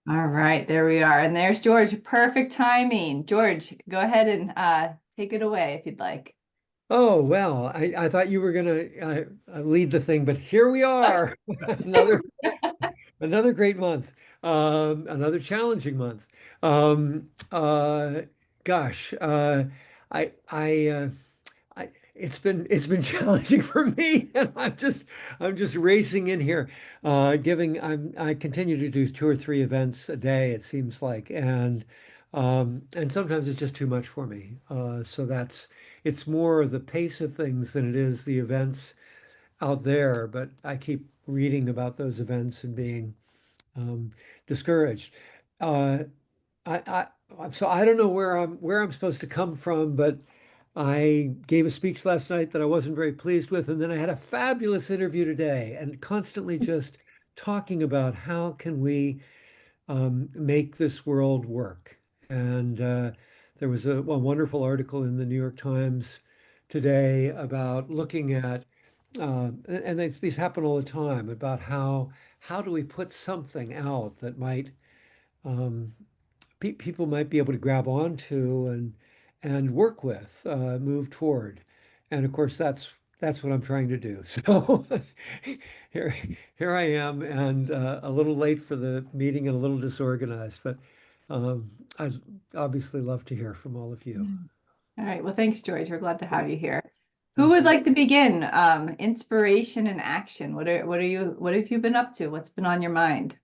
All right, there we are. And there's George. Perfect timing. George, go ahead and take it away if you'd like. Oh, well, I thought you were going to lead the thing, but here we are. Another another great month. Another challenging month. Um, uh, gosh, I it's been challenging for me, and I'm just racing in here, giving I continue to do two or three events a day, it seems like, and sometimes it's just too much for me. So it's more the pace of things than it is the events out there. But I keep reading about those events and being um, discouraged. Uh, so I don't know where I'm supposed to come from, but I gave a speech last night that I wasn't very pleased with, and then I had a fabulous interview today, and constantly just talking about how can we make this world work. And there was a wonderful article in the New York Times today about looking at, and these happen all the time, about how do we put something out that might um, people might be able to grab onto and work with, move toward. And of course, that's what I'm trying to do. So here here I am, and a little late for the meeting and a little disorganized, but I'd obviously love to hear from all of you. Mm. All right. Well, thanks, George. We're glad to have you here. Who Thank would you. like to begin? Inspiration and action. What have you been up to? What's been on your mind?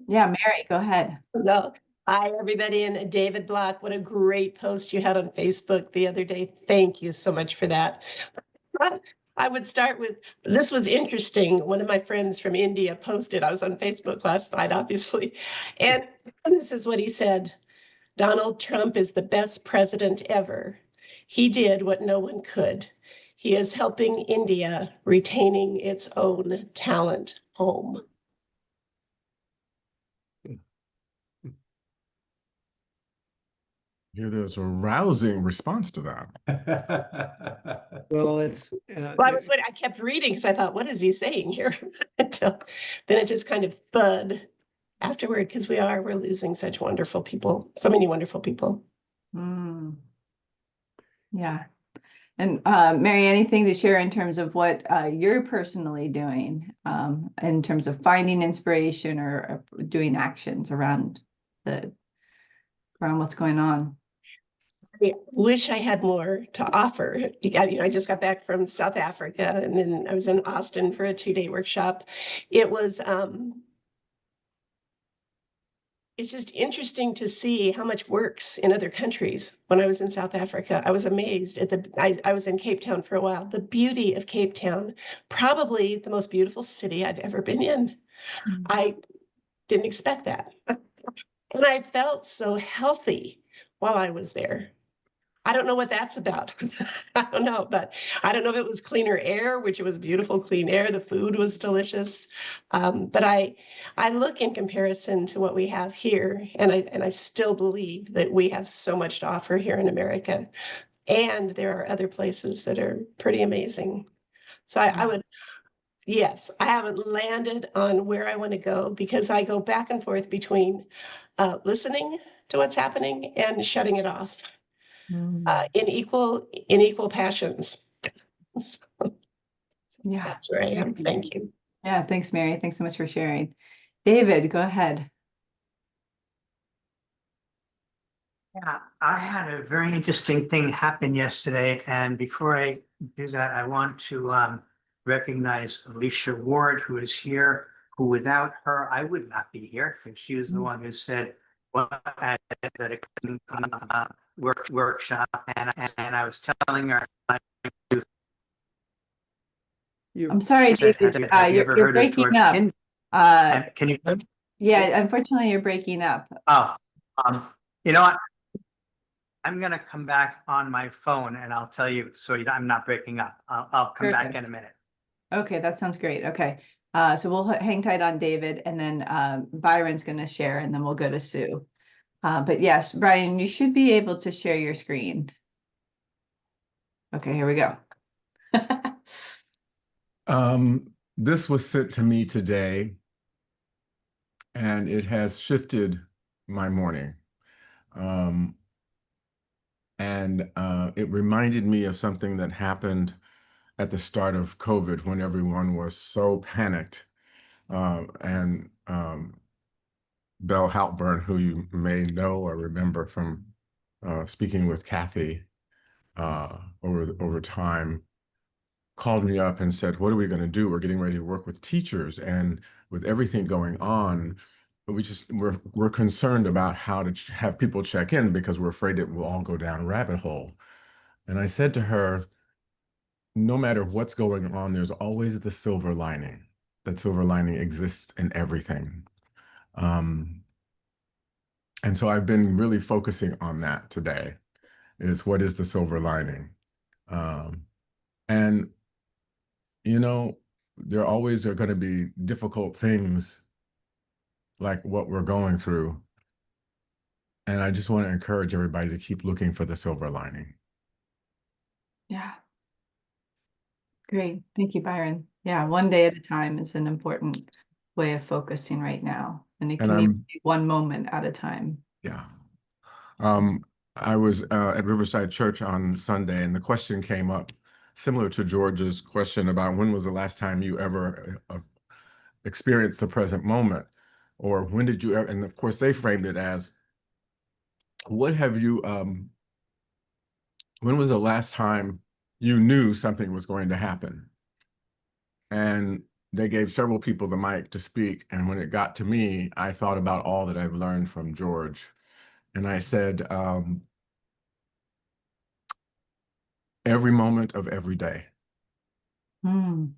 Yeah, Mary, go ahead. No. Hi, everybody. And David Block, what a great post you had on Facebook the other day. Thank you so much for that. I would start with this was interesting. One of my friends from India posted, I was on Facebook last night, obviously. And this is what he said: Donald Trump is the best president ever. He did what no one could. He is helping India retaining its own talent home. Yeah, there's a rousing response to that. Well, it's Well, I kept reading because I thought, what is he saying here? Until then it just kind of bud afterward, because we're losing such wonderful people, so many wonderful people. Mm, yeah. And Mary, anything to share in terms of what you're personally doing in terms of finding inspiration or doing actions the around what's going on? I wish I had more to offer. I just got back from South Africa, and then I was in Austin for a 2-day workshop. It was it's just interesting to see how much works in other countries. When I was in South Africa, I was amazed at I was in Cape Town for a while. The beauty of Cape Town, probably the most beautiful city I've ever been in. Mm. I didn't expect that. And I felt so healthy while I was there. I don't know what that's about. I don't know, but I don't know if it was cleaner air, which it was beautiful, clean air. The food was delicious, but I look in comparison to what we have here, and I still believe that we have so much to offer here in America, and there are other places that are pretty amazing. So I would, yes, I haven't landed on where I want to go because I go back and forth between listening to what's happening and shutting it off Mm. in equal passions. So Yeah. that's where I am. Thank you. Yeah. Thanks, Mary. Thanks so much for sharing. David, go ahead. Yeah, I had a very interesting thing happen yesterday, and before I do that, I want to recognize Alicia Ward, who is here, who without her, I would not be here, because she was the Mm. one who said, well, at a workshop, and I was telling her, you. I'm sorry, David. have you You're ever you're heard of breaking George up. Kind? Uh, And can you? yeah, unfortunately, you're breaking up. Oh, um, you know what? I'm gonna come back on my phone and I'll tell you, so I'm not breaking up. I'll come back Perfect. in a minute. Okay, that sounds great. Okay. So we'll hang tight on David, and then Byron's going to share, and then we'll go to Sue. But yes, Brian, you should be able to share your screen. Okay, here we go. This was sent to me today, and it has shifted my morning. And it reminded me of something that happened at the start of COVID when everyone was so panicked. And Belle Halpern, who you may know or remember from speaking with Kathy over time, called me up and said, "What are we going to do? We're getting ready to work with teachers, and with everything going on, we're concerned about how to have people check in because we're afraid it will all go down a rabbit hole." And I said to her, no matter what's going on, there's always the silver lining. That silver lining exists in everything. And so I've been really focusing on that today, is what is the silver lining? And, you know, there always are going to be difficult things like what we're going through. And I just want to encourage everybody to keep looking for the silver lining. Yeah. Great. Thank you, Byron. Yeah, one day at a time is an important way of focusing right now. And it And can even be one moment at a time. Yeah. I was at Riverside Church on Sunday, and the question came up similar to George's question about when was the last time you ever experienced the present moment, or when did you ever, and of course they framed it as, what have you, when was the last time you knew something was going to happen? And they gave several people the mic to speak. And when it got to me, I thought about all that I've learned from George. And I said, every moment of every day. Mm.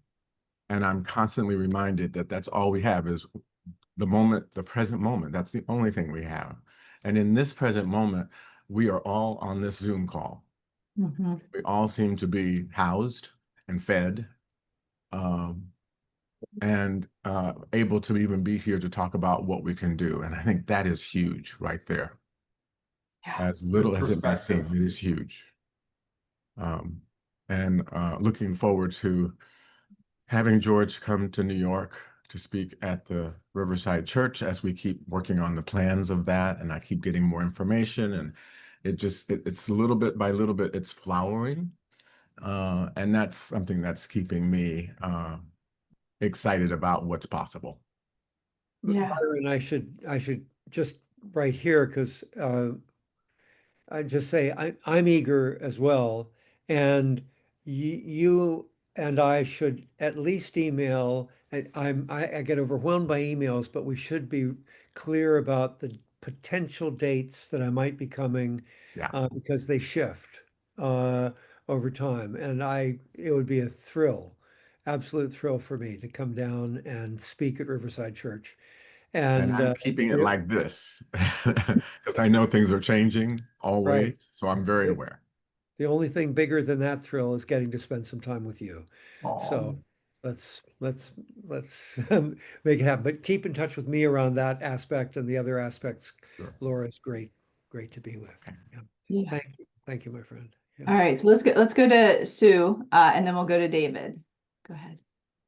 And I'm constantly reminded that that's all we have is the moment, the present moment. That's the only thing we have. And in this present moment, we are all on this Zoom call. Mm-hmm. We all seem to be housed and fed, and able to even be here to talk about what we can do. And I think that is huge right there. Yeah. As little as it may seem, it is huge. And looking forward to having George come to New York to speak at the Riverside Church as we keep working on the plans of that. And I keep getting more information, and it's little bit by little bit, it's flowering. And that's something that's keeping me excited about what's possible. Yeah. Byron, I should just right here, because I just say I'm eager as well, and you and I should at least email. I get overwhelmed by emails, but we should be clear about the potential dates that I might be coming, Yeah. because they shift over time, and it would be a thrill, absolute thrill for me to come down and speak at Riverside Church. And And I'm keeping it like this because I know things are changing always. Right. So I'm very The- aware. The only thing bigger than that thrill is getting to spend some time with you. So Aw. let's make it happen. But keep in touch with me around that aspect and the other aspects. Sure. Laura's great to be with. Okay. Yeah. Yeah. Thank you, my friend. Yeah. All right. So let's go to Sue, and then we'll go to David. Go ahead.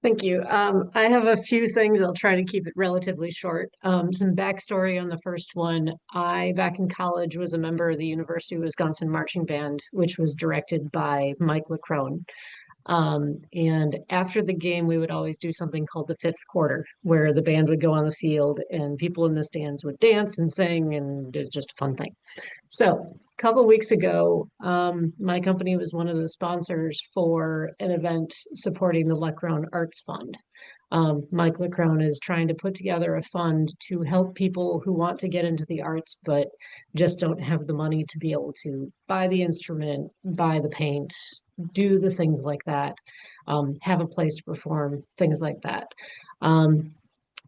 Thank you. I have a few things. I'll try to keep it relatively short. Some backstory on the first one. I, back in college, was a member of the University of Wisconsin Marching Band, which was directed by Mike LeCrone. And after the game, we would always do something called the fifth quarter, where the band would go on the field and people in the stands would dance and sing, and it was just a fun thing. So a couple of weeks ago, my company was one of the sponsors for an event supporting the LeCrone Arts Fund. Mike LeCrone is trying to put together a fund to help people who want to get into the arts, but just don't have the money to be able to buy the instrument, buy the paint, do the things like that, have a place to perform, things like that.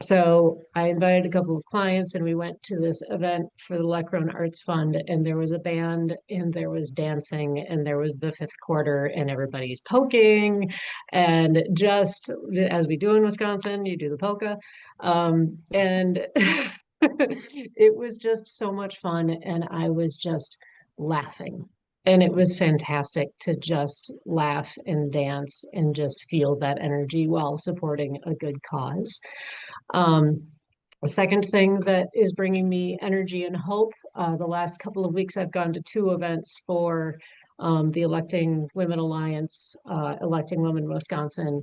So I invited a couple of clients and we went to this event for the LeCrone Arts Fund, and there was a band and there was dancing and there was the fifth quarter and everybody's poking, and just as we do in Wisconsin, you do the polka. And it was just so much fun, and I was just laughing. And it was fantastic to just laugh and dance and just feel that energy while supporting a good cause. Um, A second thing that is bringing me energy and hope, the last couple of weeks I've gone to 2 events for the Electing Women Alliance, Electing Women Wisconsin.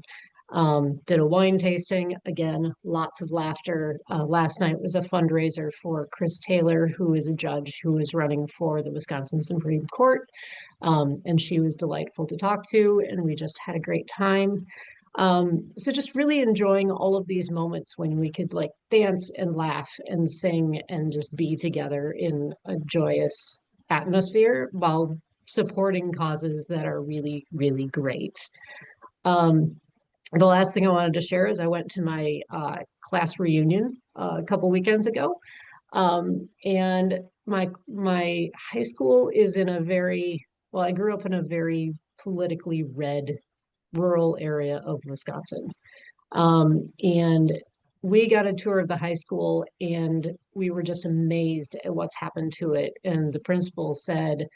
Did a wine tasting, again, lots of laughter. Last night was a fundraiser for Chris Taylor, who is a judge who is running for the Wisconsin Supreme Court. And she was delightful to talk to, and we just had a great time. So just really enjoying all of these moments when we could like dance and laugh and sing and just be together in a joyous atmosphere while supporting causes that are really, really great. Um, the last thing I wanted to share is I went to my class reunion a couple weekends ago. And my high school is in a very, well, I grew up in a very politically red rural area of Wisconsin. And we got a tour of the high school and we were just amazed at what's happened to it. And the principal said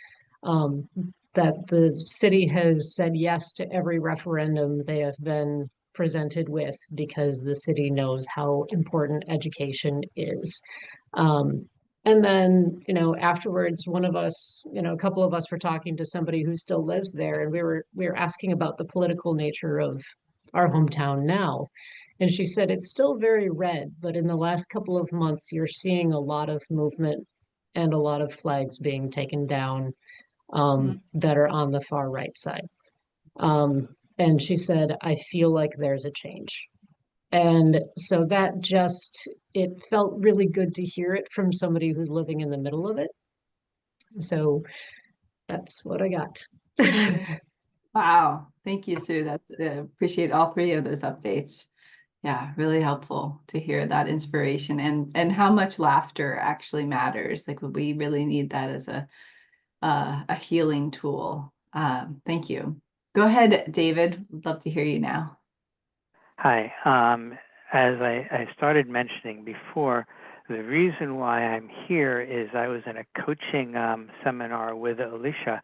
um, that the city has said yes to every referendum they have been presented with because the city knows how important education is. Um, and then, afterwards, one of us, a couple of us were talking to somebody who still lives there, and we were asking about the political nature of our hometown now. And she said it's still very red, but in the last couple of months, you're seeing a lot of movement and a lot of flags being taken down that are on the far right side. And she said, I feel like there's a change. And so that it felt really good to hear it from somebody who's living in the middle of it. So that's what I got. Wow. Thank you, Sue. That's appreciate all three of those updates. Yeah, really helpful to hear that inspiration and how much laughter actually matters. Like we really need that as a healing tool. Thank you. Go ahead, David. Would love to hear you now. Hi. As I started mentioning before, the reason why I'm here is I was in a coaching seminar with Alicia,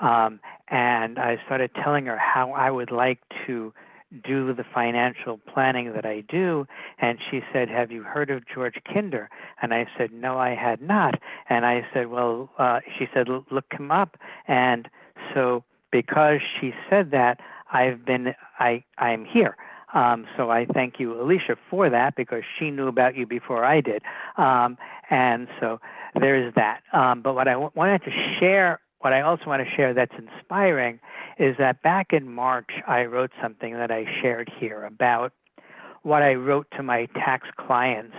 and I started telling her how I would like to do the financial planning that I do. And she said, have you heard of George Kinder? And I said, no, I had not. And I said, well, she said, look him up. And so because she said that, I'm here. So I thank you, Alicia, for that because she knew about you before I did. And so there's that. But what I wanted to share, what I also want to share that's inspiring is that back in March, I wrote something that I shared here about what I wrote to my tax clients,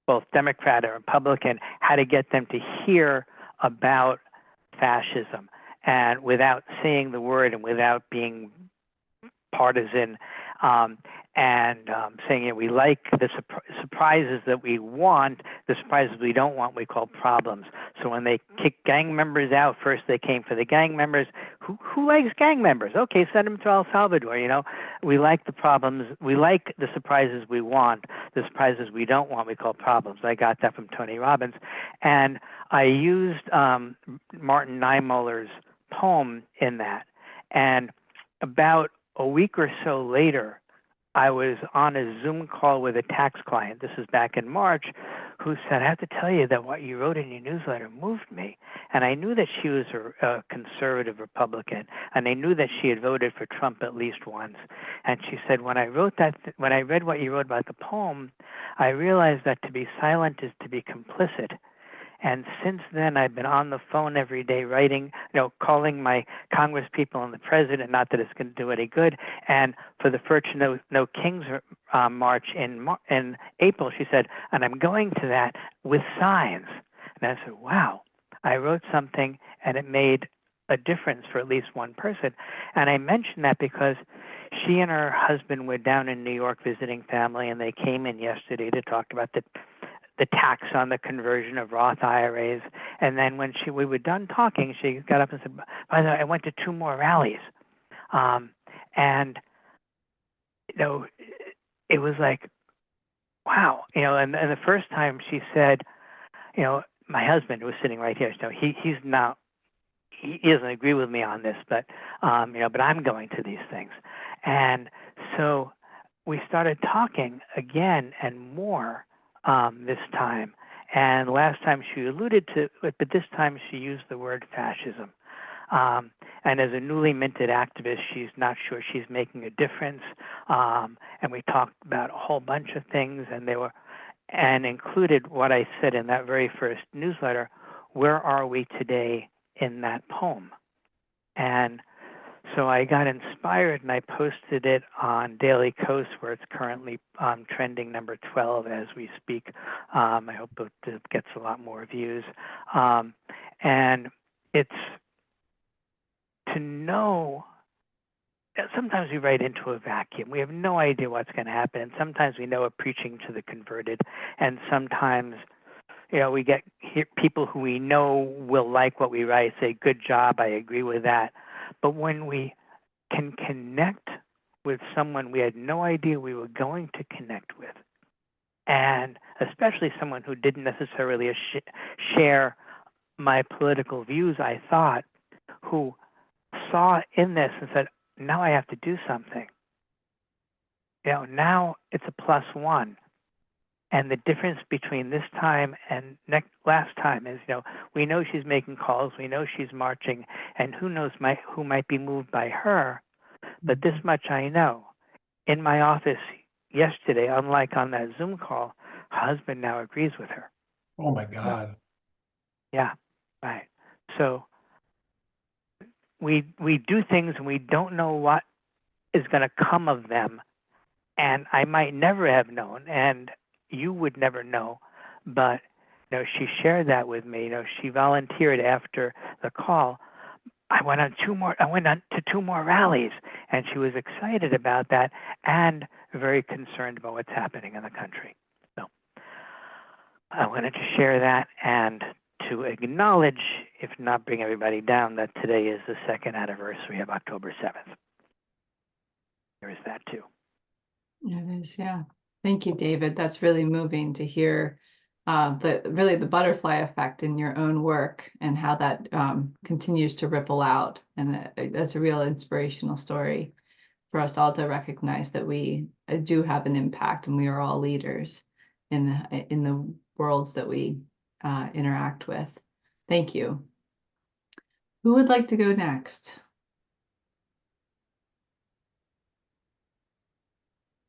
both Democrat and Republican, how to get them to hear about fascism and without saying the word and without being partisan, and saying we like the surprises that we want, the surprises we don't want, we call problems. So when they kick gang members out, first they came for the gang members. Who likes gang members? Okay, send them to El Salvador. We like the problems. We like the surprises we want. The surprises we don't want, we call problems. I got that from Tony Robbins. And I used Martin Niemöller's poem in that. And about a week or so later, I was on a Zoom call with a tax client, this is back in March, who said, I have to tell you that what you wrote in your newsletter moved me. And I knew that she was a conservative Republican, and I knew that she had voted for Trump at least once. And she said, when I read what you wrote about the poem, I realized that to be silent is to be complicit. And since then, I've been on the phone every day writing, calling my Congress people and the president, not that it's going to do any good. And for the first No Kings march in April, she said, and I'm going to that with signs. And I said, wow, I wrote something and it made a difference for at least one person. And I mentioned that because she and her husband were down in New York visiting family, and they came in yesterday to talk about the tax on the conversion of Roth IRAs. And then when we were done talking, she got up and said, by the way, I went to 2 more rallies. And, it was like, wow. And the first time she said, my husband was sitting right here. So he doesn't agree with me on this, but I'm going to these things. And so we started talking again and more. this time. And last time she alluded to it, but this time she used the word fascism. And as a newly minted activist, she's not sure she's making a difference. And we talked about a whole bunch of things, and included what I said in that very first newsletter: where are we today in that poem? And so I got inspired and I posted it on Daily Kos, where it's currently trending number 12 as we speak. I hope it gets a lot more views. And it's to know that sometimes we write into a vacuum. We have no idea what's going to happen. And sometimes we know we're preaching to the converted. And sometimes, we get people who we know will like what we write, say, good job, I agree with that. But when we can connect with someone we had no idea we were going to connect with, and especially someone who didn't necessarily share my political views, I thought, who saw in this and said, now I have to do something. Now it's a +1. And the difference between this time and last time is, we know she's making calls, we know she's marching, and who knows who might be moved by her. But this much I know. In my office yesterday, unlike on that Zoom call, her husband now agrees with her. Oh my God. Yeah, right. So we do things and we don't know what is going to come of them. And I might never have known, and you would never know, but she shared that with me. She volunteered after the call. I went on to 2 more rallies, and she was excited about that and very concerned about what's happening in the country. So I wanted to share that and to acknowledge, if not bring everybody down, that today is the 2nd anniversary of October 7th. There is that too. It is, yeah. Thank you, David. That's really moving to hear the butterfly effect in your own work and how that continues to ripple out. And that's a real inspirational story for us all to recognize that we do have an impact and we are all leaders in the worlds that we interact with. Thank you. Who would like to go next?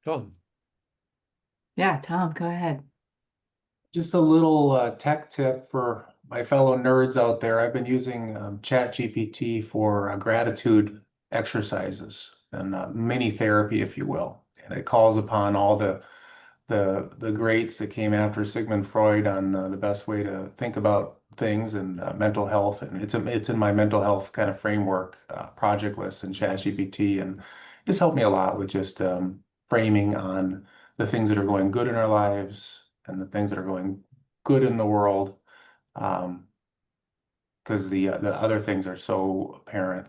Tom. Yeah, Tom, go ahead. Just a little tech tip for my fellow nerds out there. I've been using ChatGPT for gratitude exercises and mini therapy, if you will. And it calls upon all the greats that came after Sigmund Freud on the best way to think about things and mental health. And it's in my mental health kind of framework project list in ChatGPT, and it's helped me a lot with just framing on the things that are going good in our lives and the things that are going good in the world, because the other things are so apparent.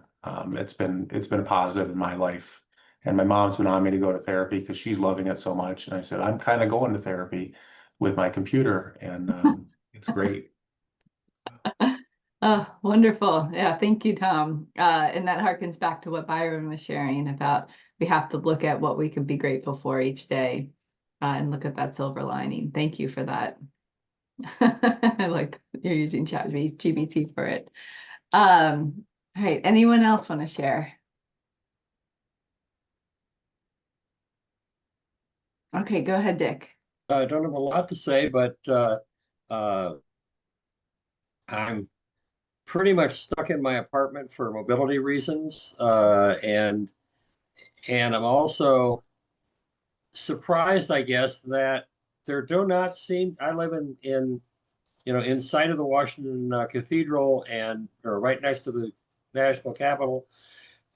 It's been positive in my life, and my mom's been on me to go to therapy because she's loving it so much. And I said, I'm kind of going to therapy with my computer, and it's great. Oh, wonderful. Yeah, thank you, Tom. And that harkens back to what Byron was sharing about we have to look at what we can be grateful for each day and look at that silver lining. Thank you for that. I like you're using ChatGPT for it. All right, anyone else want to share? Okay, go ahead, Dick. I don't have a lot to say, but I'm pretty much stuck in my apartment for mobility reasons, and I'm also surprised, I guess, that there do not seem. I live in inside of the Washington Cathedral or right next to the National Capitol,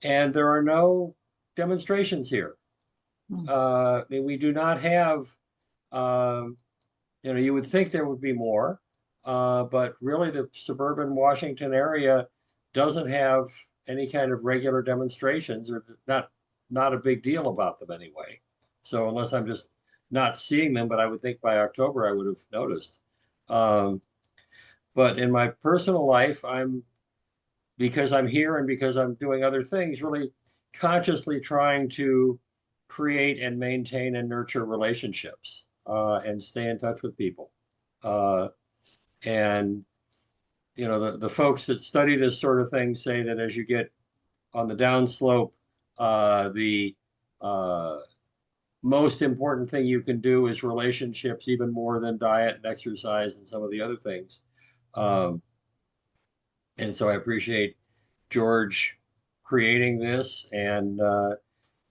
and there are no demonstrations here. I mean, we do not have. You would think there would be more, but really the suburban Washington area doesn't have any kind of regular demonstrations, or not a big deal about them anyway. So unless I'm just not seeing them, but I would think by October I would have noticed. But in my personal life, because I'm here and because I'm doing other things, really consciously trying to create and maintain and nurture relationships. and stay in touch with people. And you know, the folks that study this sort of thing say that as you get on the downslope, the most important thing you can do is relationships, even more than diet and exercise and some of the other things. And so I appreciate George creating this and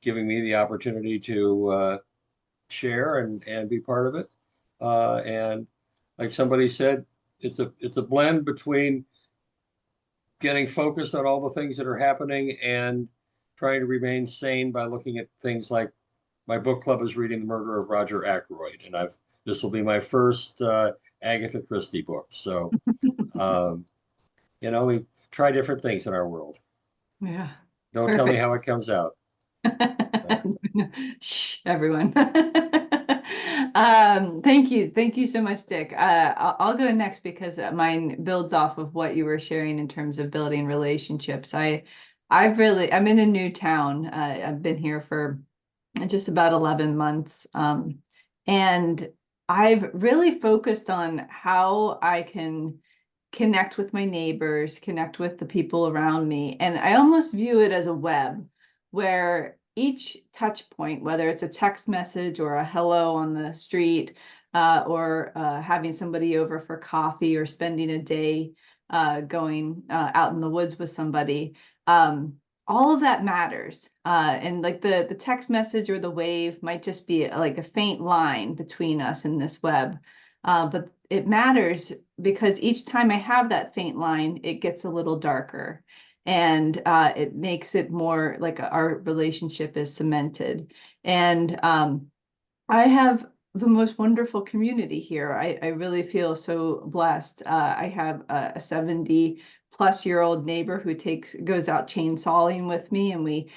giving me the opportunity to share and be part of it. And like somebody said, it's a blend between getting focused on all the things that are happening and trying to remain sane by looking at things like my book club is reading The Murder of Roger Ackroyd, and this will be my first Agatha Christie book. So, you know, we try different things in our world. Yeah. Don't tell me how it comes out. Shh, everyone. Thank you so much, Dick. I'll go next because mine builds off of what you were sharing in terms of building relationships. I'm in a new town. I've been here for just about 11 months. And I've really focused on how I can connect with my neighbors, connect with the people around me. And I almost view it as a web where each touch point, whether it's a text message or a hello on the street, or having somebody over for coffee or spending a day going out in the woods with somebody, all of that matters. And like the text message or the wave might just be like a faint line between us in this web. But it matters because each time I have that faint line, it gets a little darker. And it makes it more like our relationship is cemented. And I have the most wonderful community here. I really feel so blessed. I have a 70-plus-year-old neighbor who goes out chainsawing with me, and we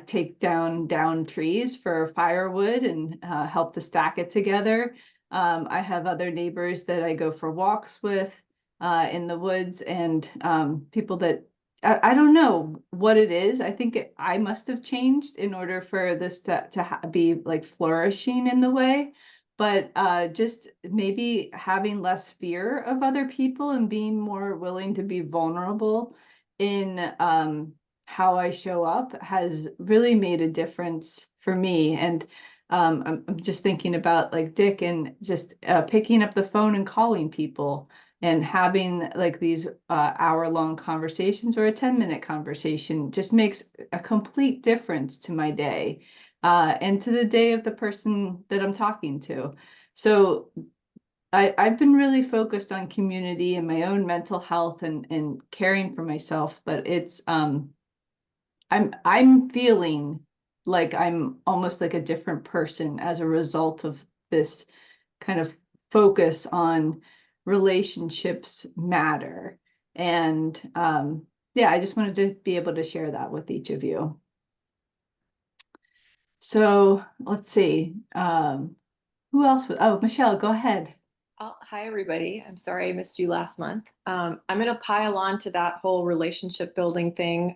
take down trees for firewood and help to stack it together. I have other neighbors that I go for walks with in the woods, and people that I don't know what it is. I think I must have changed in order for this to be like flourishing in the way, but just maybe having less fear of other people and being more willing to be vulnerable in how I show up has really made a difference for me. And I'm just thinking about like Dick and just picking up the phone and calling people and having like these hour-long conversations or a 10-minute conversation just makes a complete difference to my day and to the day of the person that I'm talking to. So I've been really focused on community and my own mental health and caring for myself, but it's I'm feeling like I'm almost like a different person as a result of this kind of focus on relationships matter. And yeah, I just wanted to be able to share that with each of you. So let's see. Who else? Oh, Michelle, go ahead. Hi, everybody. I'm sorry I missed you last month. I'm going to pile on to that whole relationship building thing.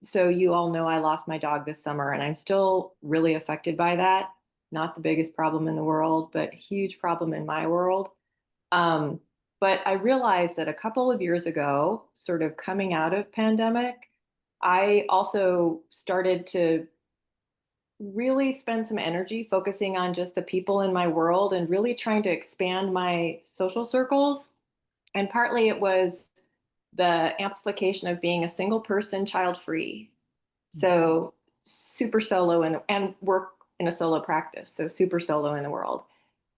So you all know I lost my dog this summer, and I'm still really affected by that. Not the biggest problem in the world, but huge problem in my world. But I realized that a couple of years ago, sort of coming out of pandemic, I also started to really spend some energy focusing on just the people in my world and really trying to expand my social circles. And partly it was the amplification of being a single person, child free. So super solo and work in a solo practice. So super solo in the world.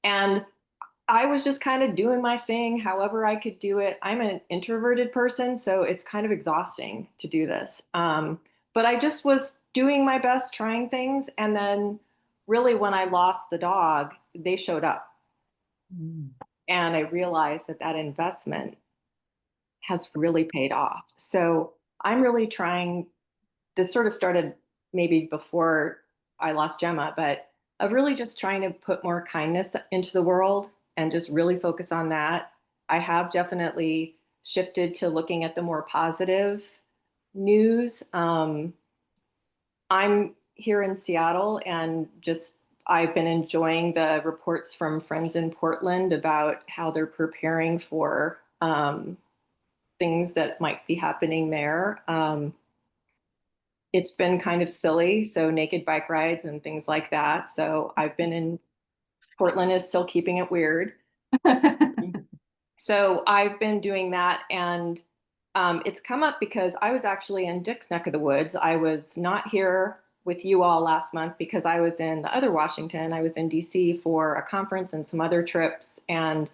And I was just kind of doing my thing, however I could do it. I'm an introverted person, so it's kind of exhausting to do this. But I just was doing my best, trying things. And then really when I lost the dog, they showed up. And I realized that that investment has really paid off. So I'm really trying, this sort of started maybe before I lost Gemma, but of really just trying to put more kindness into the world and just really focus on that. I have definitely shifted to looking at the more positive news. I'm here in Seattle, and just I've been enjoying the reports from friends in Portland about how they're preparing for things that might be happening there. It's been kind of silly, so naked bike rides and things like that. So I've been in Portland is still keeping it weird. So I've been doing that, and it's come up because I was actually in Dick's neck of the woods. I was not here with you all last month because I was in the other Washington. I was in DC for a conference and some other trips, and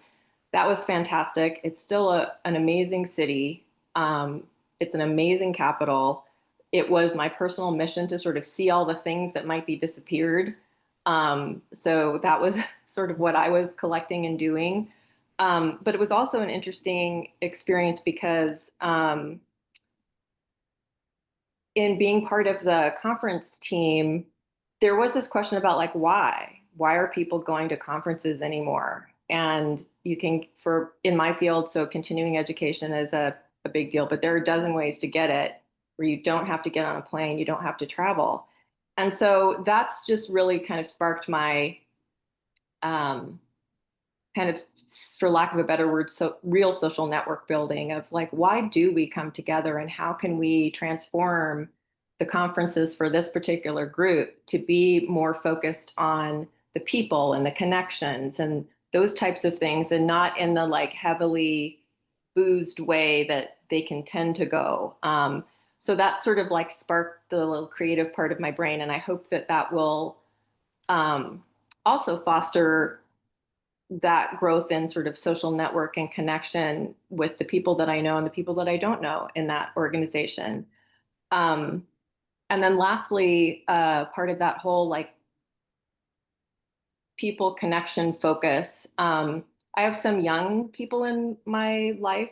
that was fantastic. It's still an amazing city. It's an amazing capital. It was my personal mission to sort of see all the things that might be disappeared. So that was sort of what I was collecting and doing. But it was also an interesting experience because in being part of the conference team, there was this question about like, why are people going to conferences anymore? And you can, in my field, so continuing education is a big deal, but there are a dozen ways to get it where you don't have to get on a plane, you don't have to travel. And so that's just really kind of sparked my kind of, for lack of a better word, so real social network building of like, why do we come together and how can we transform the conferences for this particular group to be more focused on the people and the connections and those types of things, and not in the like heavily boozed way that they can tend to go. So that sort of like sparked the little creative part of my brain. And I hope that that will also foster that growth in sort of social network and connection with the people that I know and the people that I don't know in that organization. And then lastly, part of that whole like people connection focus. I have some young people in my life,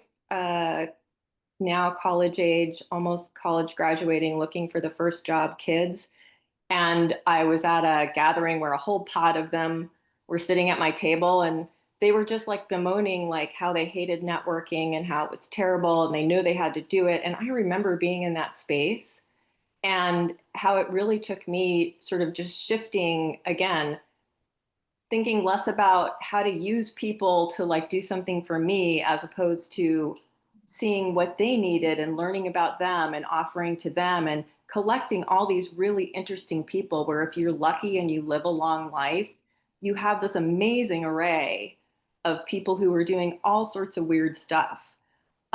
now college age, almost college graduating, looking for the first job kids. And I was at a gathering where a whole pod of them were sitting at my table, and they were just like bemoaning like how they hated networking and how it was terrible and they knew they had to do it. And I remember being in that space and how it really took me sort of just shifting again, thinking less about how to use people to like do something for me as opposed to seeing what they needed and learning about them and offering to them and collecting all these really interesting people where if you're lucky and you live a long life, you have this amazing array of people who are doing all sorts of weird stuff.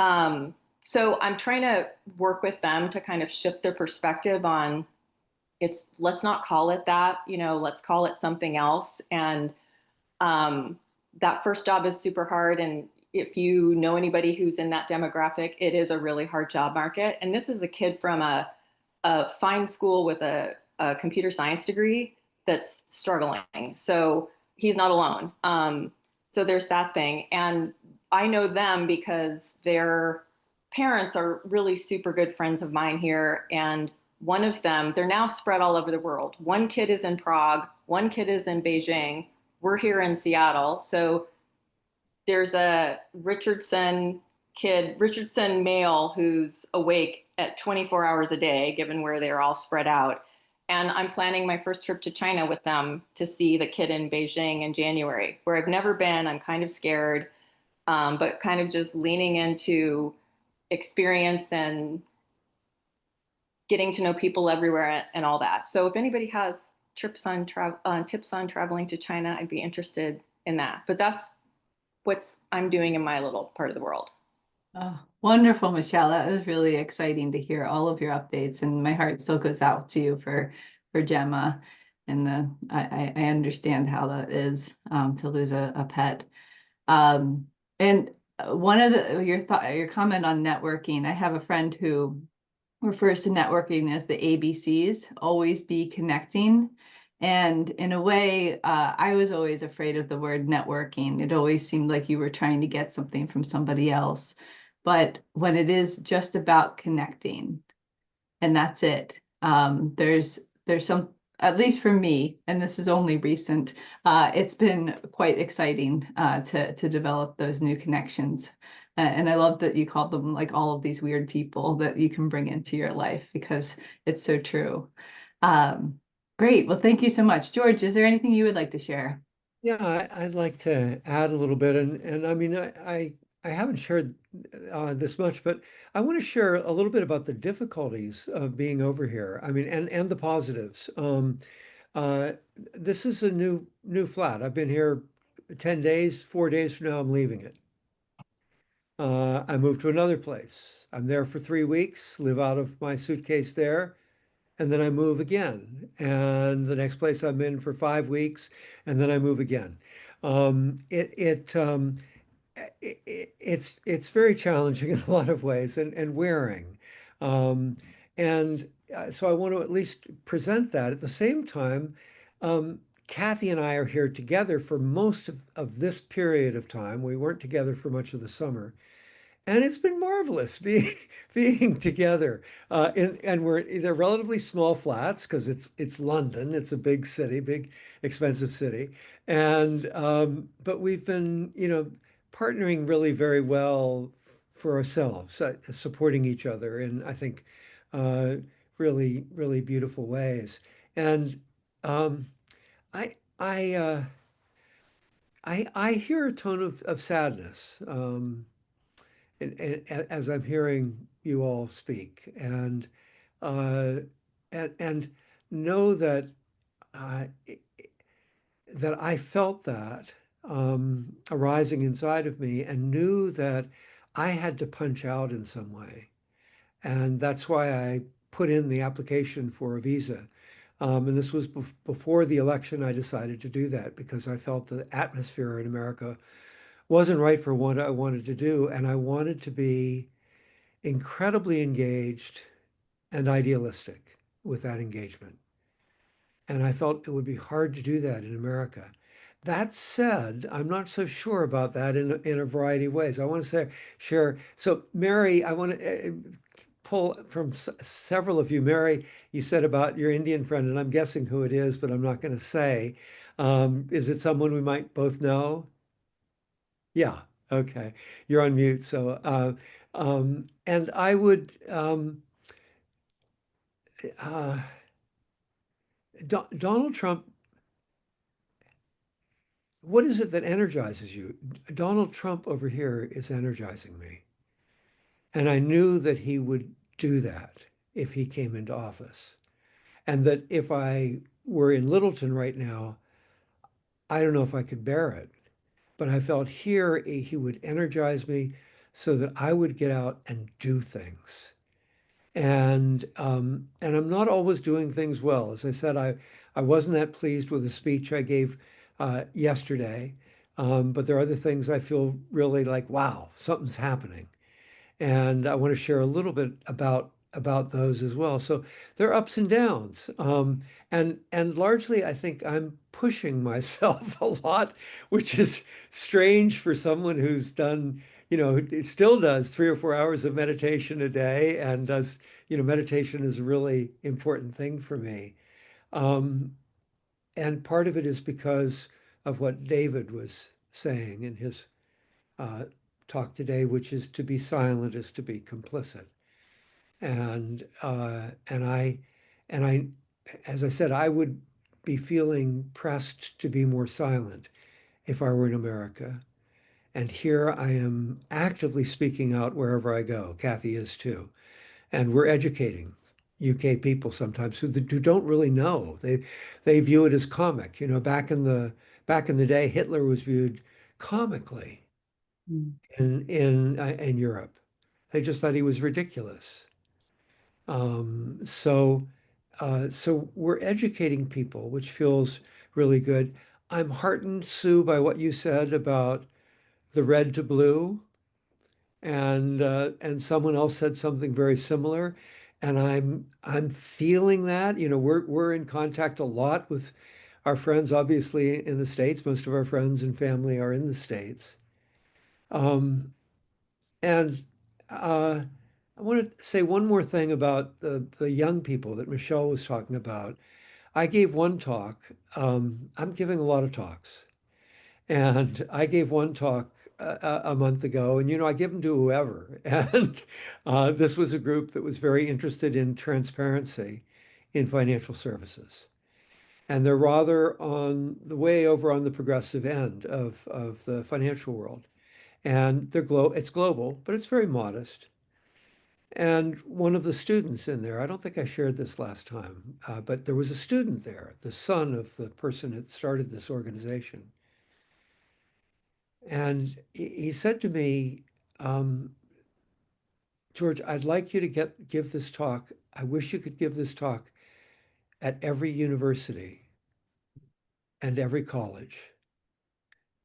So I'm trying to work with them to kind of shift their perspective on let's not call it that, let's call it something else. And that first job is super hard. And if you know anybody who's in that demographic, it is a really hard job market. And this is a kid from a fine school with a computer science degree that's struggling. So he's not alone. So there's that thing. And I know them because their parents are really super good friends of mine here. And one of them, they're now spread all over the world. One kid is in Prague, one kid is in Beijing. We're here in Seattle. So there's a Richardson male who's awake at 24 hours a day, given where they're all spread out. And I'm planning my first trip to China with them to see the kid in Beijing in January, where I've never been. I'm kind of scared, but kind of just leaning into experience and getting to know people everywhere and all that. So if anybody has tips on traveling to China, I'd be interested in that. But that's what I'm doing in my little part of the world. Oh, wonderful, Michelle. That was really exciting to hear all of your updates, and my heart still goes out to you for Gemma. And I understand how that is to lose a pet. And one of your comment on networking, I have a friend who refers to networking as the ABCs, always be connecting. And in a way, I was always afraid of the word networking. It always seemed like you were trying to get something from somebody else. But when it is just about connecting, and that's it, there's some, at least for me, and this is only recent, it's been quite exciting to develop those new connections. And I love that you called them like all of these weird people that you can bring into your life, because it's so true. Great. Well, thank you so much. George, is there anything you would like to share? Yeah, I'd like to add a little bit, and I mean, I haven't shared this much, but I want to share a little bit about the difficulties of being over here. I mean, and the positives. Uh, this is a new flat. I've been here 10 days. 4 days from now, I'm leaving it. I moved to another place. I'm there for 3 weeks, live out of my suitcase there, and then I move again. And the next place I'm in for 5 weeks, and then I move again. Um, it it um, it's very challenging in a lot of ways and wearing. Um, and so I want to at least present that. At the same time, um, Kathy and I are here together for most of this period of time. We weren't together for much of the summer. And it's been marvelous being being together. And they're relatively small flats because it's London. It's a big city, big expensive city. And but we've been, partnering really very well for ourselves, supporting each other in, I think, uh, really, really beautiful ways. And um, I I uh, I hear a tone of sadness. As I'm hearing you all speak, uh, and know that uh, that I felt that arising inside of me, and knew that I had to punch out in some way, and that's why I put in the application for a visa. And this was before the election. I decided to do that because I felt the atmosphere in America wasn't right for what I wanted to do, and I wanted to be incredibly engaged and idealistic with that engagement. And I felt it would be hard to do that in America. That said, I'm not so sure about that in a variety of ways. I want to share. So, Mary, I want to pull from several of you. Mary, you said about your Indian friend, and I'm guessing who it is, but I'm not going to say. Is it someone we might both know? Yeah. Okay. You're on mute. So, and I would, uh, Donald Trump, what is it that energizes you? Donald Trump over here is energizing me. And I knew that he would do that if he came into office. And that if I were in Littleton right now, I don't know if I could bear it. But I felt here he would energize me so that I would get out and do things. And I'm not always doing things well. As I said, I wasn't that pleased with the speech I gave yesterday, but there are other things I feel really like, wow, something's happening, and I want to share a little bit about those as well. So there are ups and downs, and largely I think I'm pushing myself a lot, which is strange for someone who's done, it still does 3 or 4 hours of meditation a day, and does, meditation is a really important thing for me. Um, and part of it is because of what David was saying in his uh, talk today, which is to be silent is to be complicit. And I, as I said, I would be feeling pressed to be more silent if I were in America. And here I am actively speaking out wherever I go. Kathy is too. And we're educating UK people sometimes who don't really know. They view it as comic. Back in the day, Hitler was viewed comically in Europe. They just thought he was ridiculous. So we're educating people, which feels really good. I'm heartened, Sue, by what you said about the red to blue, and someone else said something very similar, and I'm feeling that. We're in contact a lot with our friends, obviously in the States. Most of our friends and family are in the States. Um, and I want to say one more thing about the young people that Michelle was talking about. I gave one talk. I'm giving a lot of talks. And I gave one talk a month ago, and I give them to whoever. And this was a group that was very interested in transparency in financial services. And they're rather on the way over on the progressive end of the financial world. And it's global, but it's very modest. And one of the students in there, I don't think I shared this last time, but there was a student there, the son of the person that started this organization. And he said to me, George, I'd like you to give this talk. I wish you could give this talk at every university and every college.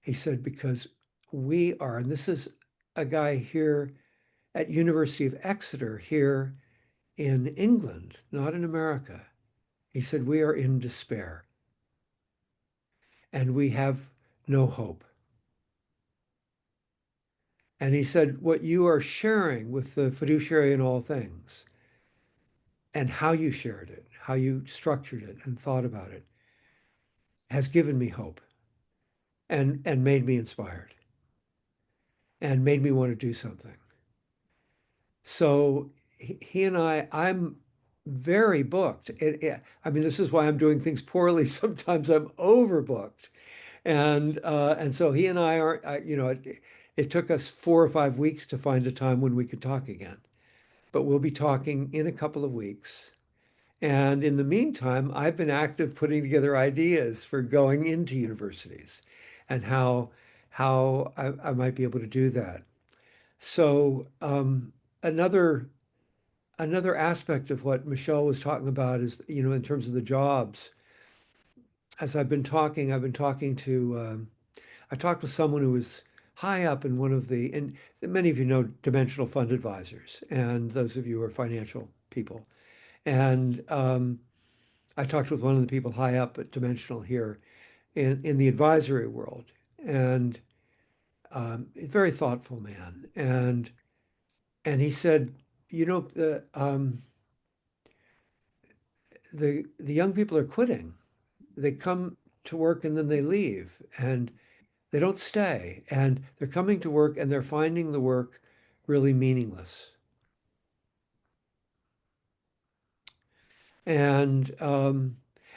He said, because we are, and this is a guy here at University of Exeter here in England, not in America. He said, we are in despair and we have no hope. And he said, what you are sharing with the fiduciary in all things and how you shared it, how you structured it and thought about it has given me hope and made me inspired and made me want to do something. So he and I'm very booked. I mean, this is why I'm doing things poorly. Sometimes I'm overbooked. And so he and I are, it took us 4 or 5 weeks to find a time when we could talk again. But we'll be talking in a couple of weeks. And in the meantime, I've been active putting together ideas for going into universities and how I might be able to do that. So another aspect of what Michelle was talking about is, in terms of the jobs. As I've been talking to, I talked with someone who was high up in one of and many of you know Dimensional Fund Advisors, and those of you who are financial people. And I talked with one of the people high up at Dimensional here in the advisory world, and a very thoughtful man. And he said, the young people are quitting. They come to work and then they leave, and they don't stay. And they're coming to work and they're finding the work really meaningless. And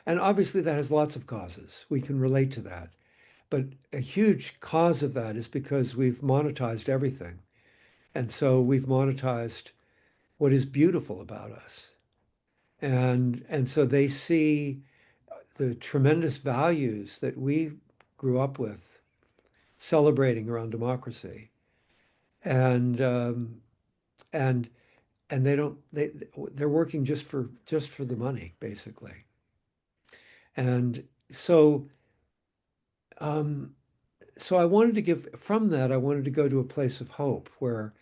obviously that has lots of causes. We can relate to that. But a huge cause of that is because we've monetized everything. And so we've monetized what is beautiful about us. And so they see the tremendous values that we grew up with celebrating around democracy. And and they're working just for the money, basically. And so so I wanted to I wanted to go to a place of hope where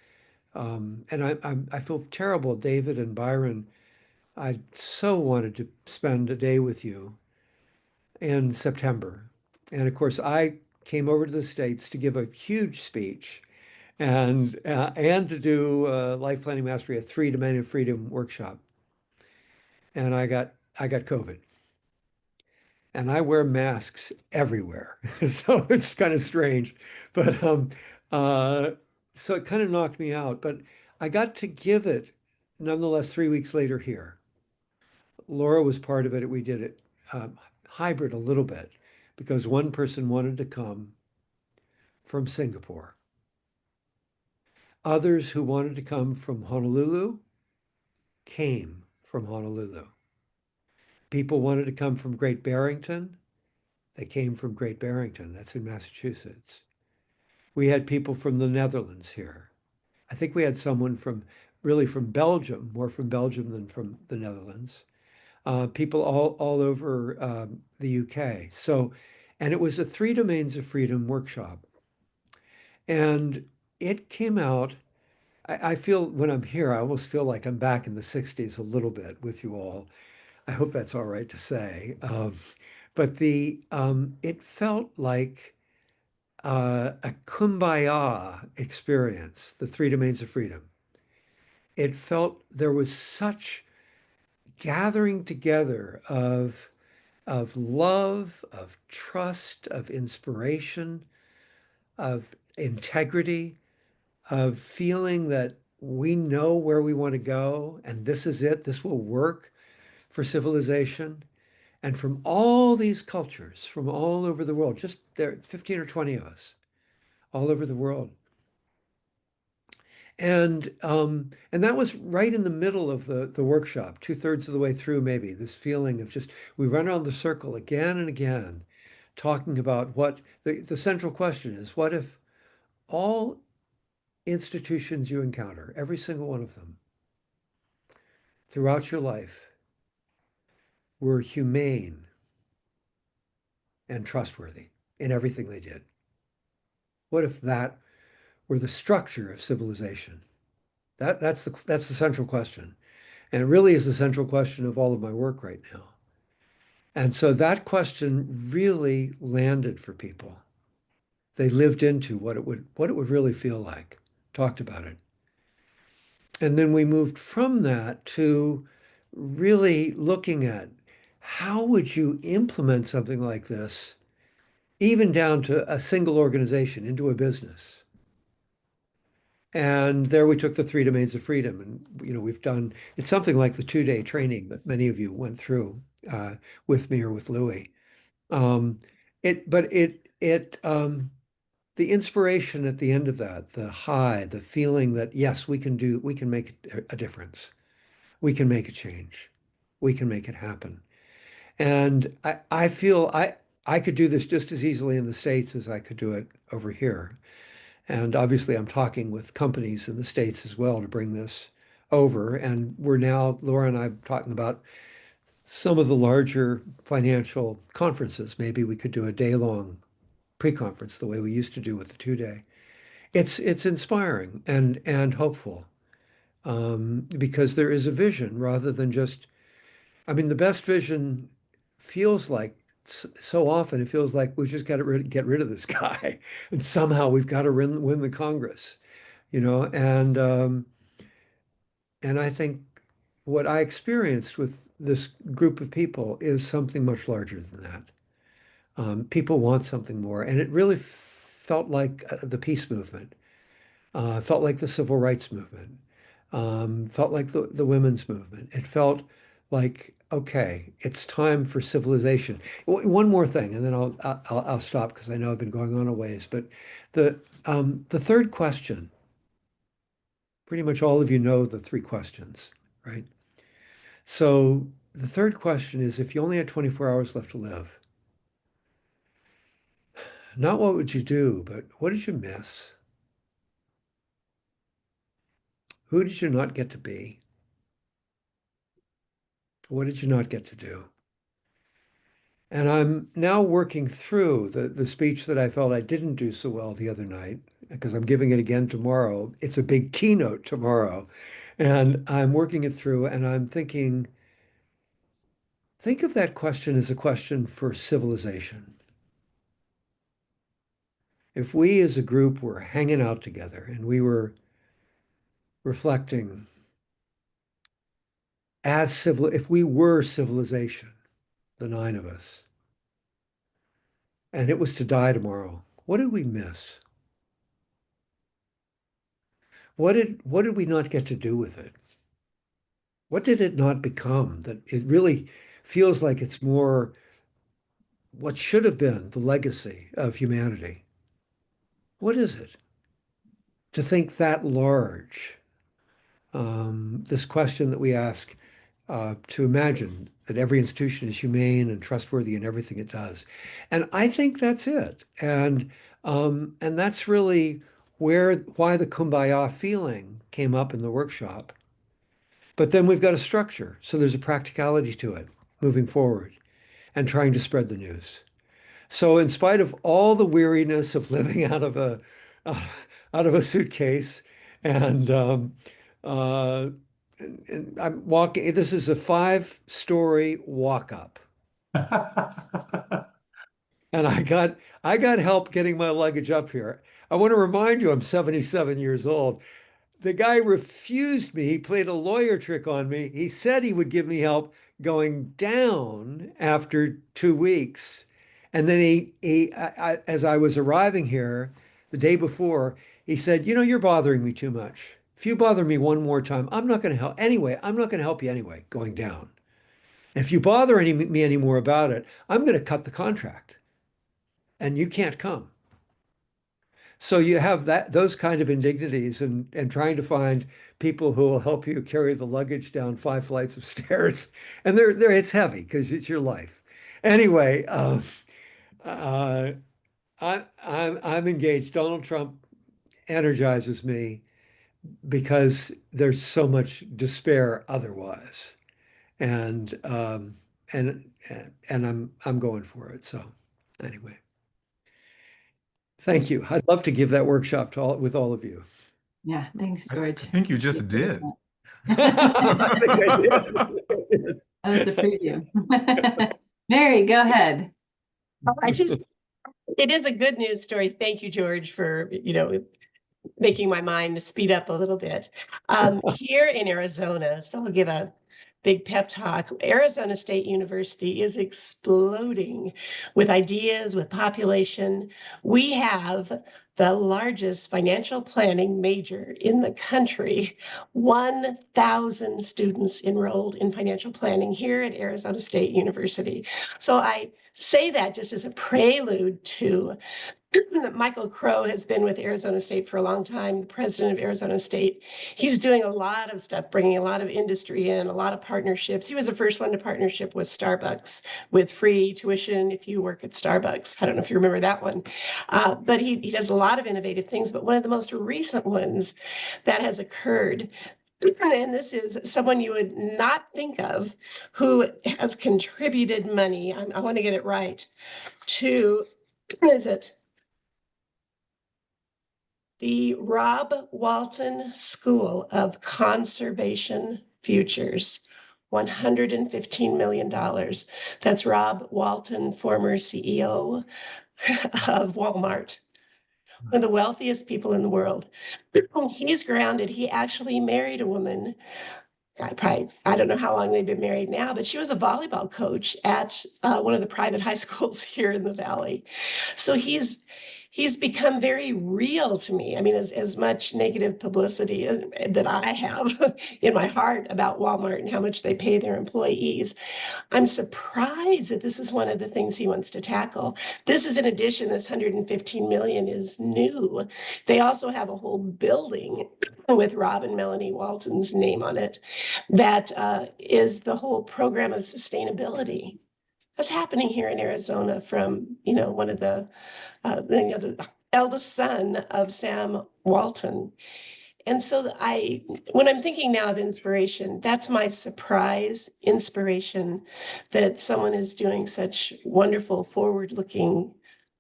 and I feel terrible, David and Byron. I so wanted to spend a day with you in September. And of course, I came over to the States to give a huge speech and to do Life Planning Mastery, a 3 Domain of Freedom workshop. And I got COVID. And I wear masks everywhere. So it's kind of strange. But so it kind of knocked me out. But I got to give it nonetheless 3 weeks later here. Laura was part of it. We did it hybrid a little bit because one person wanted to come from Singapore. Others who wanted to come from Honolulu came from Honolulu. People wanted to come from Great Barrington. They came from Great Barrington. That's in Massachusetts. We had people from the Netherlands here. I think we had someone from Belgium, more from Belgium than from the Netherlands. People all over the UK. So, and it was a 3 Domains of Freedom workshop. And it came out, I feel when I'm here, I almost feel like I'm back in the 60s a little bit with you all. I hope that's all right to say. But it felt like a kumbaya experience, the 3 Domains of Freedom. It felt there was such gathering together of love, of trust, of inspiration, of integrity, of feeling that we know where we want to go and this is it, this will work for civilization. And from all these cultures, from all over the world, just there, 15 or 20 of us, all over the world. And that was right in the middle of the workshop, 2/3 of the way through, maybe, this feeling of just, we run around the circle again and again, talking about what the central question is, what if all institutions you encounter, every single one of them, throughout your life, were humane and trustworthy in everything they did? What if that were the structure of civilization? That's the central question. And it really is the central question of all of my work right now. And so that question really landed for people. They lived into what it would really feel like, talked about it. And then we moved from that to really looking at how would you implement something like this, even down to a single organization, into a business. And there we took the 3 domains of freedom, and we've done, it's something like the 2-day training that many of you went through with me or with Louis. The inspiration at the end of that, the high, the feeling that yes, we can make a difference, we can make a change, we can make it happen. And I feel I could do this just as easily in the States as I could do it over here. And obviously, I'm talking with companies in the States as well to bring this over. And we're now, Laura and I, are talking about some of the larger financial conferences. Maybe we could do a day-long pre-conference the way we used to do with the 2-day. It's inspiring and hopeful because there is a vision rather than just, I mean, the best vision feels like so often it feels like we've just got to get rid of this guy, and somehow we've got to win the Congress, and I think what I experienced with this group of people is something much larger than that. People want something more, and it really felt like the peace movement, felt like the civil rights movement, felt like the women's movement. It felt like, okay, it's time for civilization. One more thing, and then I'll stop because I know I've been going on a ways. But the third question, pretty much all of you know the 3 questions, right? So the third question is, if you only had 24 hours left to live, not what would you do, but what did you miss? Who did you not get to be? What did you not get to do? And I'm now working through the speech that I felt I didn't do so well the other night, because I'm giving it again tomorrow. It's a big keynote tomorrow. And I'm working it through, and I'm thinking, think of that question as a question for civilization. If we as a group were hanging out together and we were reflecting if we were civilization, the 9 of us, and it was to die tomorrow, what did we miss? What did we not get to do with it? What did it not become that it really feels like it's more what should have been the legacy of humanity? What is it? To think that large, this question that we ask, to imagine that every institution is humane and trustworthy in everything it does. And I think that's it. And that's really why the kumbaya feeling came up in the workshop. But then we've got a structure. So there's a practicality to it moving forward and trying to spread the news. So in spite of all the weariness of living out of a suitcase and I'm walking, this is a 5-story walk up. And I got help getting my luggage up here. I want to remind you, I'm 77 years old. The guy refused me. He played a lawyer trick on me. He said he would give me help going down after 2 weeks. And then as I was arriving here the day before, he said, you're bothering me too much. If you bother me one more time, I'm not going to help. Anyway, I'm not going to help you anyway, going down. If you bother me anymore about it, I'm going to cut the contract and you can't come. So you have those kind of indignities and trying to find people who will help you carry the luggage down 5 flights of stairs. And it's heavy because it's your life. Anyway, uh, I'm engaged. Donald Trump energizes me because there's so much despair otherwise. And and I'm going for it. So anyway. Thank you. I'd love to give that workshop to with all of you. Yeah, thanks, I George. think you just did. I think I did. That was a preview. Mary, go ahead. It is a good news story. Thank you, George, for, making my mind speed up a little bit. Here in Arizona, so I'll give a big pep talk. Arizona State University is exploding with ideas, with population. We have the largest financial planning major in the country. 1,000 students enrolled in financial planning here at Arizona State University. So I say that just as a prelude to Michael Crow has been with Arizona State for a long time, the president of Arizona State. He's doing a lot of stuff, bringing a lot of industry in, a lot of partnerships. He was the first one to partnership with Starbucks with free tuition if you work at Starbucks. I don't know if you remember that one. But he does a lot of innovative things. But one of the most recent ones that has occurred, and this is someone you would not think of, who has contributed money, I want to get it right, to, is it the Rob Walton School of Conservation Futures, $115 million. That's Rob Walton, former CEO of Walmart, one of the wealthiest people in the world. He's grounded. He actually married a woman. I don't know how long they've been married now, but she was a volleyball coach at one of the private high schools here in the Valley. So he's become very real to me. I mean, as much negative publicity that I have in my heart about Walmart and how much they pay their employees, I'm surprised that this is one of the things he wants to tackle. This is in addition, this 115 million is new. They also have a whole building with Rob and Melanie Walton's name on it that is the whole program of sustainability. That's happening here in Arizona from, one of the eldest son of Sam Walton. And so when I'm thinking now of inspiration, that's my surprise inspiration that someone is doing such wonderful forward-looking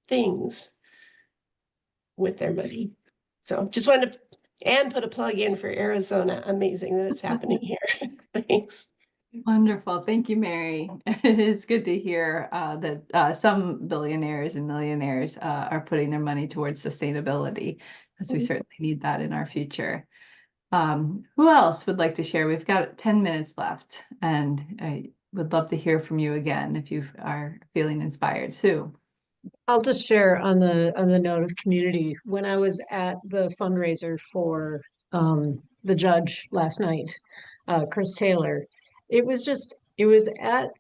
things with their money. So just wanted to put a plug in for Arizona. Amazing that it's happening here. Thanks. Wonderful. Thank you, Mary. It's good to hear that some billionaires and millionaires are putting their money towards sustainability, because we certainly need that in our future. Who else would like to share? We've got 10 minutes left, and I would love to hear from you again if you are feeling inspired. Sue. I'll just share on the note of community. When I was at the fundraiser for the judge last night, Chris Taylor, it was at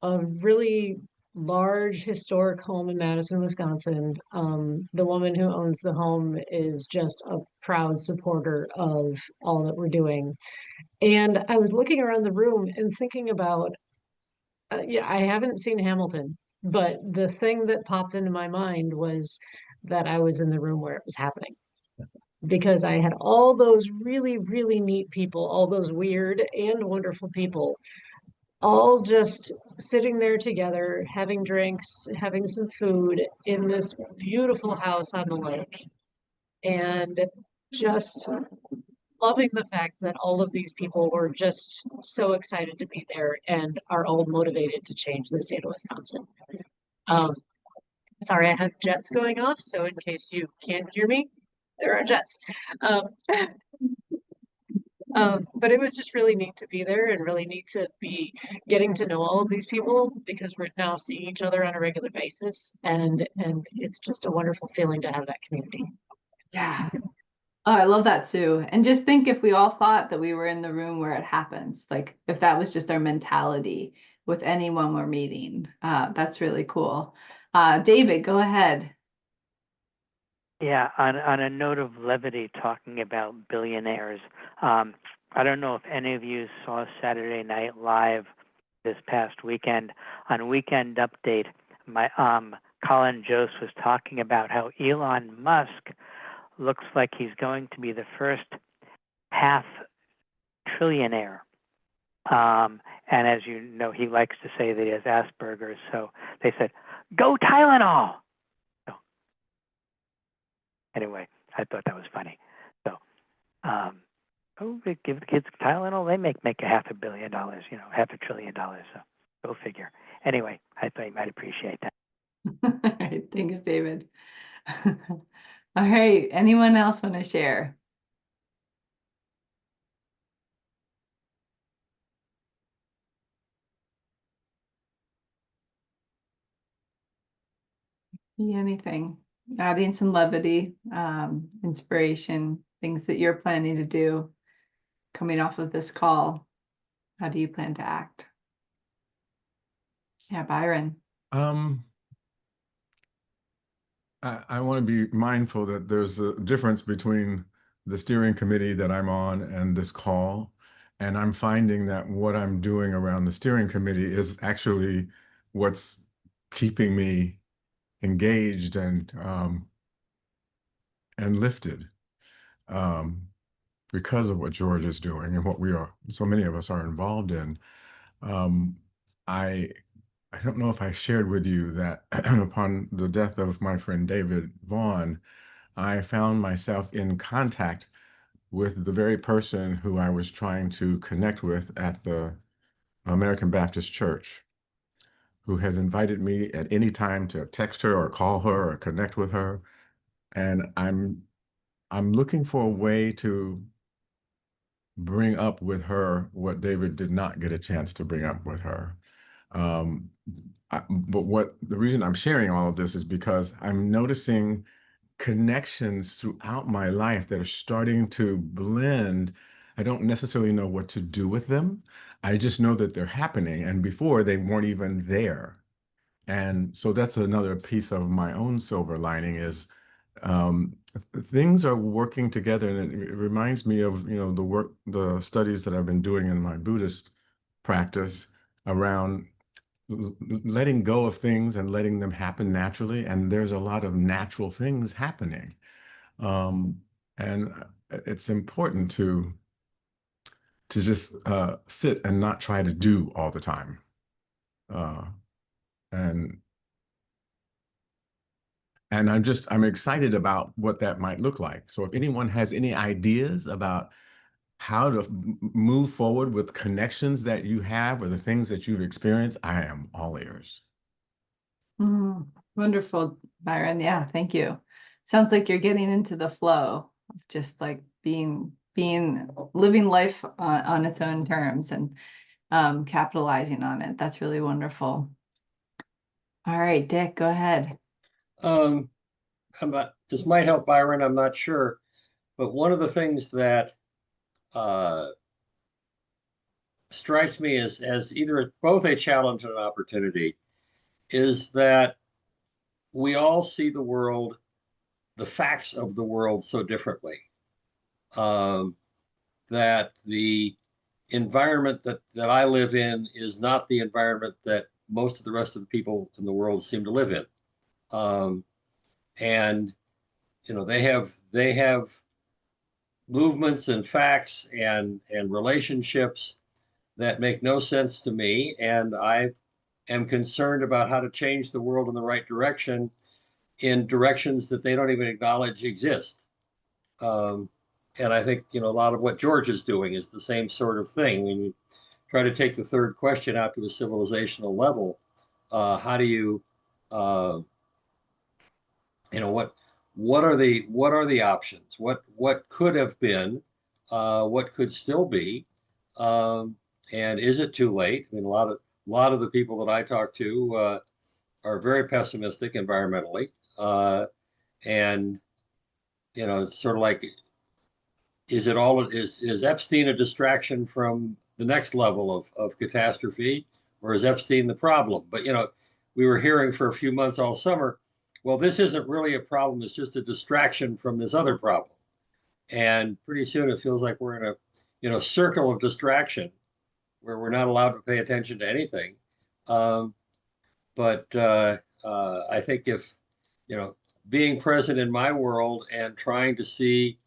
a really large historic home in Madison, Wisconsin. The woman who owns the home is just a proud supporter of all that we're doing. And I was looking around the room and thinking about, I haven't seen Hamilton, but the thing that popped into my mind was that I was in the room where it was happening. Because I had all those really, really neat people, all those weird and wonderful people, all just sitting there together, having drinks, having some food in this beautiful house on the lake, and just loving the fact that all of these people were just so excited to be there and are all motivated to change the state of Wisconsin. Sorry, I have jets going off, so in case you can't hear me, there are jets. But it was just really neat to be there and really neat to be getting to know all of these people, because we're now seeing each other on a regular basis, and it's just a wonderful feeling to have that community. Yeah. Oh, I love that, Sue. And just think if we all thought that we were in the room where it happens, like if that was just our mentality, with anyone we're meeting. That's really cool. David, go ahead. Yeah, on a note of levity, talking about billionaires, I don't know if any of you saw Saturday Night Live this past weekend. On Weekend Update, my Colin Jost was talking about how Elon Musk looks like he's going to be the first half trillionaire. And as you know, he likes to say that he has Asperger's. So they said, "Go Tylenol." So, anyway, I thought that was funny. So, we give the kids Tylenol, they make $500 million, $500 billion. So go figure. Anyway, I thought you might appreciate that. All right, thanks, David. All right, anyone else want to share? Anything, adding some levity, inspiration, things that you're planning to do coming off of this call. How do you plan to act? Yeah, Byron. I want to be mindful that there's a difference between the steering committee that I'm on and this call. And I'm finding that what I'm doing around the steering committee is actually what's keeping me engaged and lifted because of what George is doing and what so many of us are involved in. I don't know if I shared with you that upon the death of my friend David Vaughn, I found myself in contact with the very person who I was trying to connect with at the American Baptist Church, who has invited me at any time to text her or call her or connect with her. And I'm looking for a way to bring up with her what David did not get a chance to bring up with her. But the reason I'm sharing all of this is because I'm noticing connections throughout my life that are starting to blend. I don't necessarily know what to do with them. I just know that they're happening. And before, they weren't even there. And so that's another piece of my own silver lining is things are working together. And it reminds me of, the studies that I've been doing in my Buddhist practice around letting go of things and letting them happen naturally. And there's a lot of natural things happening. And it's important to just sit and not try to do all the time. And I'm excited about what that might look like. So if anyone has any ideas about how to move forward with connections that you have or the things that you've experienced, I am all ears. Wonderful, Byron. Yeah, thank you. Sounds like you're getting into the flow of just like living life on its own terms and capitalizing on it. That's really wonderful. All right, Dick, go ahead. This might help Byron, I'm not sure, but one of the things that strikes me as either both a challenge and an opportunity is that we all see the world, the facts of the world so differently. That the environment that I live in is not the environment that most of the rest of the people in the world seem to live in. And they have movements and facts and relationships that make no sense to me, and I am concerned about how to change the world in the right direction, in directions that they don't even acknowledge exist. And I think a lot of what George is doing is the same sort of thing. When you try to take the third question out to a civilizational level, how do you what are the options? What could have been? What could still be? And is it too late? I mean, a lot of the people that I talk to are very pessimistic environmentally, and it's sort of like, is Epstein a distraction from the next level of catastrophe, or is Epstein the problem? But, we were hearing for a few months all summer, well, this isn't really a problem. It's just a distraction from this other problem. And pretty soon it feels like we're in a, circle of distraction where we're not allowed to pay attention to anything. But I think if, being present in my world and trying to see,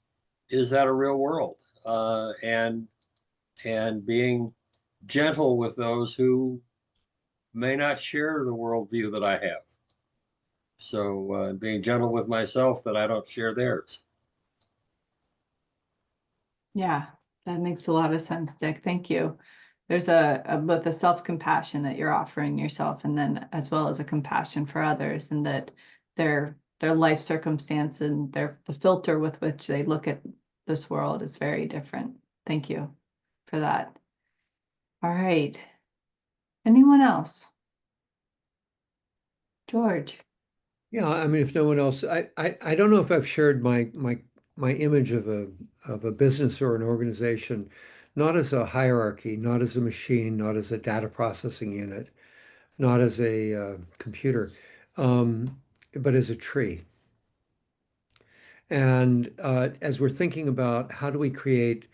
is that a real world? And being gentle with those who may not share the worldview that I have. So being gentle with myself that I don't share theirs. Yeah, that makes a lot of sense, Dick. Thank you. There's both a self-compassion that you're offering yourself, and then as well as a compassion for others, and that their life circumstance and the filter with which they look at this world is very different. Thank you for that. All right. Anyone else? George. Yeah, I mean, if no one else, I don't know if I've shared my image of a business or an organization, not as a hierarchy, not as a machine, not as a data processing unit, not as a computer, but as a tree. And as we're thinking about how do we create,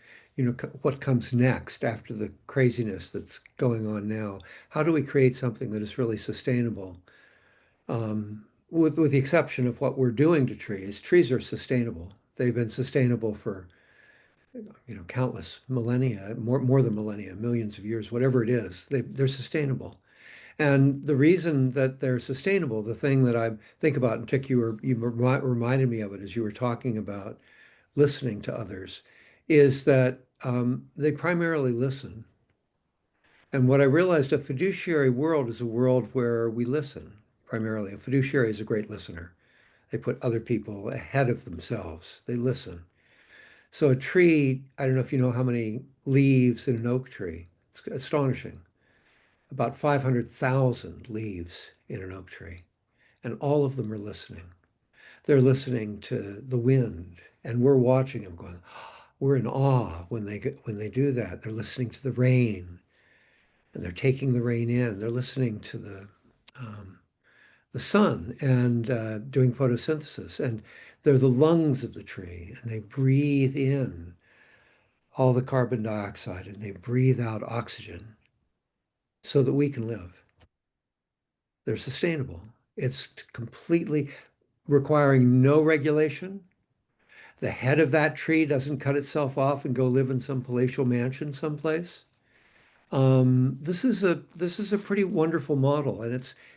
what comes next after the craziness that's going on now, how do we create something that is really sustainable? With the exception of what we're doing to trees. Trees are sustainable. They've been sustainable for countless millennia, more than millennia, millions of years, whatever it is. They're sustainable. And the reason that they're sustainable, the thing that I think about, and Tick, you reminded me of it as you were talking about listening to others, is that they primarily listen. And what I realized, a fiduciary world is a world where we listen primarily. A fiduciary is a great listener. They put other people ahead of themselves. They listen. So a tree, I don't know if you know how many leaves in an oak tree. It's astonishing. About 500,000 leaves in an oak tree. And all of them are listening. They're listening to the wind, and we're watching them going, we're in awe when they do that. They're listening to the rain, and they're taking the rain in. They're listening to the sun and doing photosynthesis. And they're the lungs of the tree, and they breathe in all the carbon dioxide and they breathe out oxygen so that we can live. They're sustainable. It's completely requiring no regulation. The head of that tree doesn't cut itself off and go live in some palatial mansion someplace. This is a pretty wonderful model, and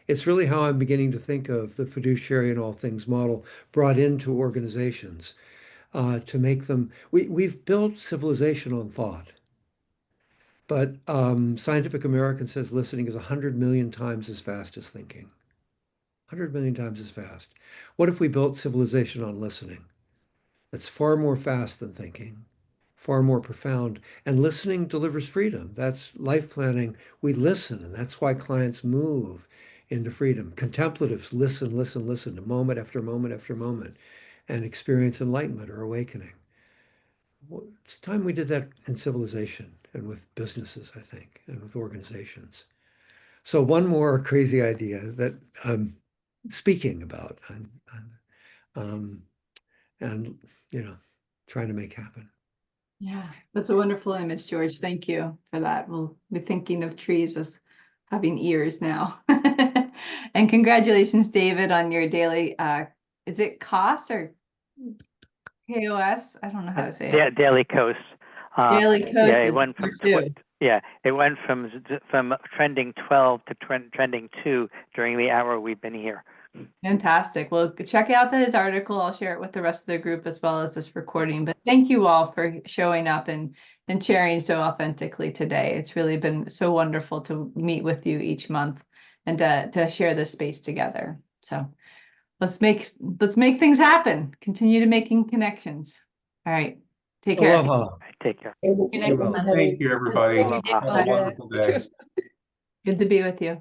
it's really how I'm beginning to think of the fiduciary in all things model brought into organizations to make them. We've built civilization on thought, but Scientific American says listening is 100 million times as fast as thinking. 100 million times as fast. What if we built civilization on listening? That's far more fast than thinking, far more profound. And listening delivers freedom. That's life planning. We listen, and that's why clients move into freedom. Contemplatives listen, listen, listen to moment after moment after moment and experience enlightenment or awakening. Well, it's time we did that in civilization and with businesses, I think, and with organizations. So one more crazy idea that I'm speaking about and trying to make happen. Yeah, that's a wonderful image, George. Thank you for that. We'll be thinking of trees as having ears now. And congratulations, David, on your daily, is it KOS or KOS? I don't know how to say it. Daily Coast. Daily Coast Yeah, it is went from number 2. it went from trending 12 to trending 2 during the hour we've been here. Fantastic. Well, check out this article. I'll share it with the rest of the group as well as this recording. But thank you all for showing up and sharing so authentically today. It's really been so wonderful to meet with you each month and to share this space together. So let's make things happen. Continue to making connections. All right. Take care. Aloha. Take care. Thank you, everybody. Aloha. Have a wonderful day. Good to be with you.